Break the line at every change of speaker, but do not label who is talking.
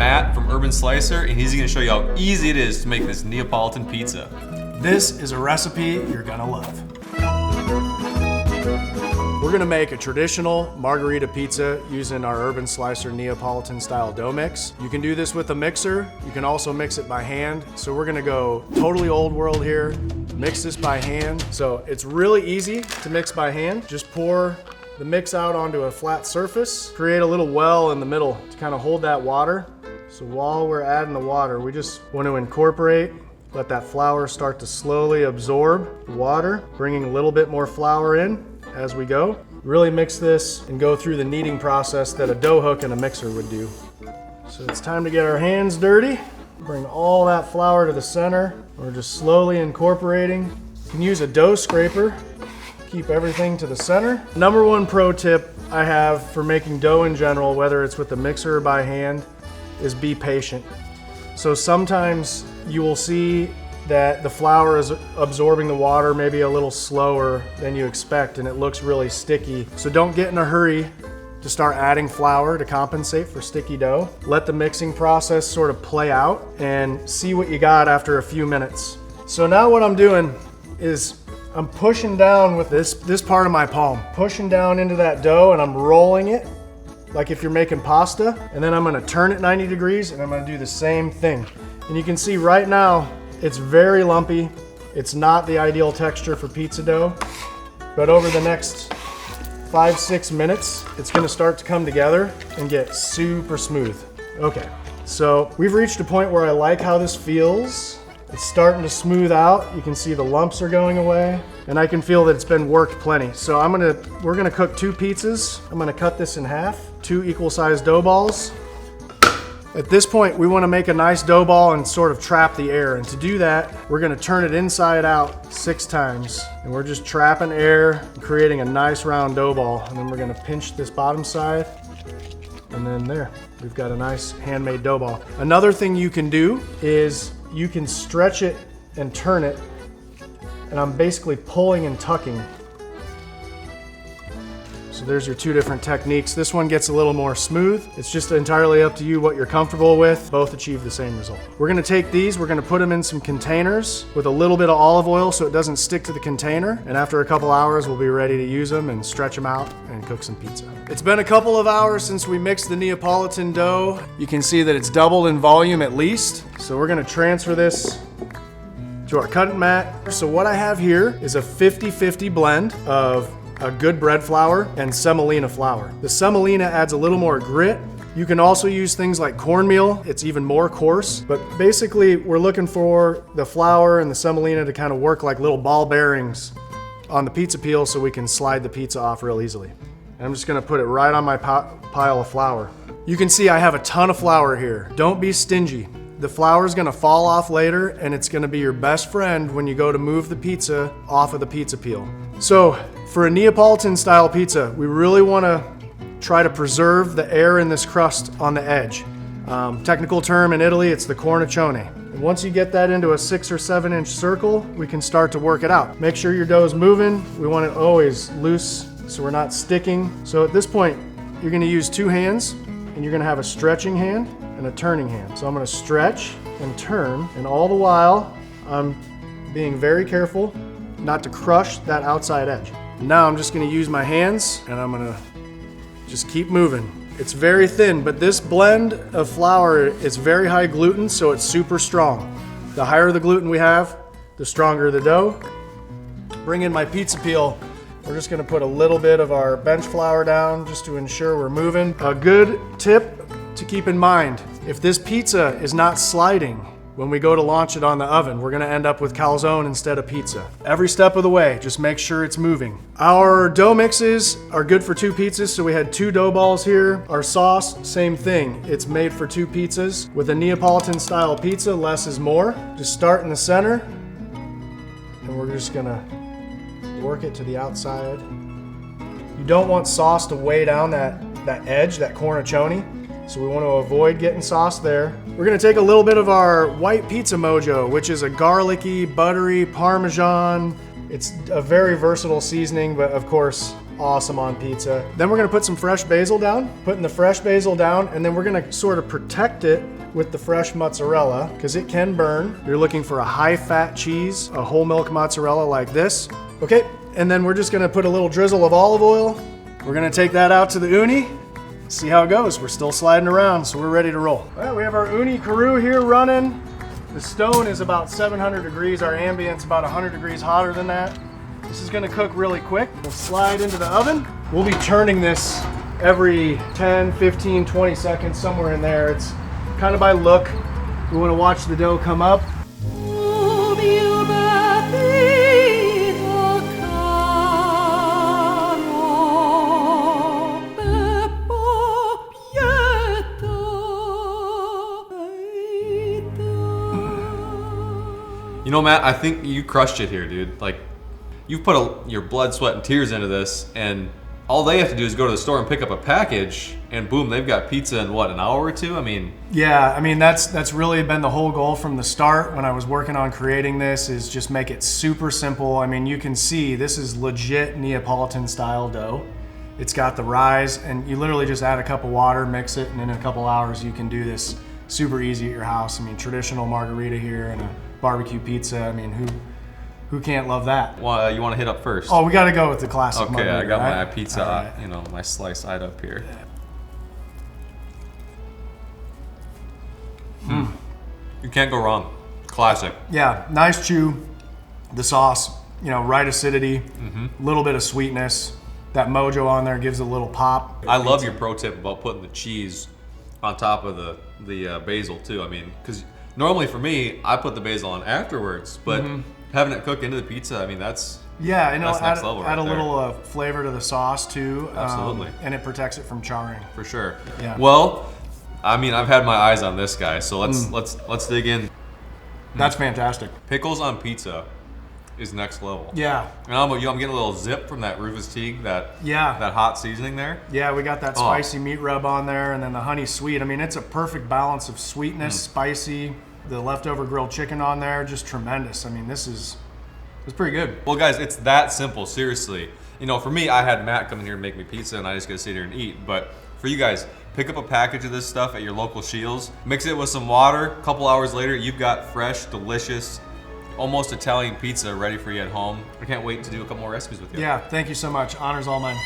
Matt from Urban Slicer, and he's gonna show you how easy it is to make this Neapolitan pizza.
This is a recipe you're gonna love. We're gonna make a traditional margarita pizza using our Urban Slicer Neapolitan Style dough mix. You can do this with a mixer. You can also mix it by hand. So we're gonna go totally old world here, mix this by hand. So it's really easy to mix by hand. Just pour the mix out onto a flat surface, create a little well in the middle to kind of hold that water. So while we're adding the water, we just want to incorporate, let that flour start to slowly absorb the water, bringing a little bit more flour in as we go. Really mix this and go through the kneading process that a dough hook and a mixer would do. So it's time to get our hands dirty. Bring all that flour to the center. We're just slowly incorporating. You can use a dough scraper. Keep everything to the center. Number one pro tip I have for making dough in general, whether it's with the mixer or by hand, is be patient. So sometimes you will see that the flour is absorbing the water maybe a little slower than you expect and it looks really sticky. So don't get in a hurry to start adding flour to compensate for sticky dough. Let the mixing process sort of play out and see what you got after a few minutes. So now what I'm doing is I'm pushing down with this part of my palm, pushing down into that dough, and I'm rolling it like if you're making pasta. And then I'm gonna turn it 90 degrees and I'm gonna do the same thing. And you can see right now, it's very lumpy. It's not the ideal texture for pizza dough, but over the next 5-6 minutes, it's gonna start to come together and get super smooth. Okay, so we've reached a point where I like how this feels. It's starting to smooth out. You can see the lumps are going away, and I can feel that it's been worked plenty. So we're gonna cook 2 pizzas. I'm gonna cut this in half, 2 equal-sized dough balls. At this point, we wanna make a nice dough ball and sort of trap the air. And to do that, we're gonna turn it inside out 6 times. And we're just trapping air and creating a nice round dough ball. And then we're gonna pinch this bottom side. And then there, we've got a nice handmade dough ball. Another thing you can do is you can stretch it and turn it. And I'm basically pulling and tucking. So there's your 2 different techniques. This one gets a little more smooth. It's just entirely up to you what you're comfortable with. Both achieve the same result. We're gonna take these, we're gonna put them in some containers with a little bit of olive oil so it doesn't stick to the container. And after a couple hours, we'll be ready to use them and stretch them out and cook some pizza. It's been a couple of hours since we mixed the Neapolitan dough. You can see that it's doubled in volume at least. So we're gonna transfer this to our cutting mat. So what I have here is a 50-50 blend of a good bread flour and semolina flour. The semolina adds a little more grit. You can also use things like cornmeal. It's even more coarse, but basically we're looking for the flour and the semolina to kind of work like little ball bearings on the pizza peel so we can slide the pizza off real easily. And I'm just gonna put it right on my pile of flour. You can see I have a ton of flour here. Don't be stingy. The flour is gonna fall off later and it's gonna be your best friend when you go to move the pizza off of the pizza peel. So for a Neapolitan style pizza, we really wanna try to preserve the air in this crust on the edge. Technical term in Italy, it's the cornicione. And once you get that into a 6 or 7 inch circle, we can start to work it out. Make sure your dough is moving. We want it always loose so we're not sticking. So at this point, you're gonna use 2 hands and you're gonna have a stretching hand and a turning hand. So I'm gonna stretch and turn, and all the while, I'm being very careful not to crush that outside edge. Now I'm just gonna use my hands and I'm gonna just keep moving. It's very thin, but this blend of flour is very high gluten, so it's super strong. The higher the gluten we have, the stronger the dough. Bring in my pizza peel. We're just gonna put a little bit of our bench flour down just to ensure we're moving. A good tip to keep in mind, if this pizza is not sliding when we go to launch it on the oven, we're gonna end up with calzone instead of pizza. Every step of the way, just make sure it's moving. Our dough mixes are good for 2 pizzas, so we had 2 dough balls here. Our sauce, same thing. It's made for 2 pizzas. With a Neapolitan style pizza, less is more. Just start in the center, and we're just gonna work it to the outside. You don't want sauce to weigh down that edge, that cornicione. So we want to avoid getting sauce there. We're gonna take a little bit of our white pizza mojo, which is a garlicky, buttery Parmesan. It's a very versatile seasoning, but of course, awesome on pizza. Then we're gonna put some fresh basil down, putting the fresh basil down, and then we're gonna sort of protect it with the fresh mozzarella, because it can burn. You're looking for a high-fat cheese, a whole milk mozzarella like this. Okay, and then we're just gonna put a little drizzle of olive oil. We're gonna take that out to the uni, see how it goes. We're still sliding around, so we're ready to roll. All right, we have our Ooni Karu here running. The stone is about 700 degrees. Our ambient's about 100 degrees hotter than that. This is gonna cook really quick. We'll slide into the oven. We'll be turning this every 10, 15, 20 seconds, somewhere in there. It's kind of by look. We wanna watch the dough come up.
You know, Matt, I think you crushed it here, dude. Like, you've put your blood, sweat, and tears into this, and all they have to do is go to the store and pick up a package, and boom, they've got pizza in what, an hour or two? I mean,
yeah, I mean that's really been the whole goal from the start when I was working on creating this, is just make it super simple. I mean, you can see this is legit Neapolitan style dough. It's got the rise, and you literally just add a cup of water, mix it, and in a couple hours you can do this super easy at your house. I mean, traditional margarita here and a barbecue pizza. I mean, who can't love that?
Well, you want to hit up first?
Oh, we got to go with the classic.
Okay,
margarita,
I got
right?
my pizza,
right.
you know, my slice eyed up here. You can't go wrong. Classic.
Yeah, nice chew. The sauce, you know, right acidity, little bit of sweetness. That mojo on there gives a little pop.
I love your pro tip about putting the cheese on top of the basil too. I mean, because normally for me, I put the basil on afterwards, but having it cook into the pizza, I mean, that's
yeah, and
that's next
add,
level
add
right
a
there.
little flavor to the sauce too.
Absolutely.
And it protects it from charring.
For sure.
Yeah.
Well, I mean, I've had my eyes on this guy, so let's dig in.
That's fantastic.
Pickles on pizza is next level.
Yeah.
And I'm getting a little zip from that Rufus Teague, that hot seasoning there.
Yeah, we got that spicy meat rub on there, and then the honey sweet. I mean, it's a perfect balance of sweetness, spicy, the leftover grilled chicken on there, just tremendous. I mean, it's pretty good.
Well, guys, it's that simple, seriously. You know, for me, I had Matt come in here and make me pizza, and I just gotta sit here and eat. But for you guys, pick up a package of this stuff at your local SCHEELS, mix it with some water, a couple hours later, you've got fresh, delicious, almost Italian pizza ready for you at home. I can't wait to do a couple more recipes with you.
Yeah, thank you so much. Honor's all mine.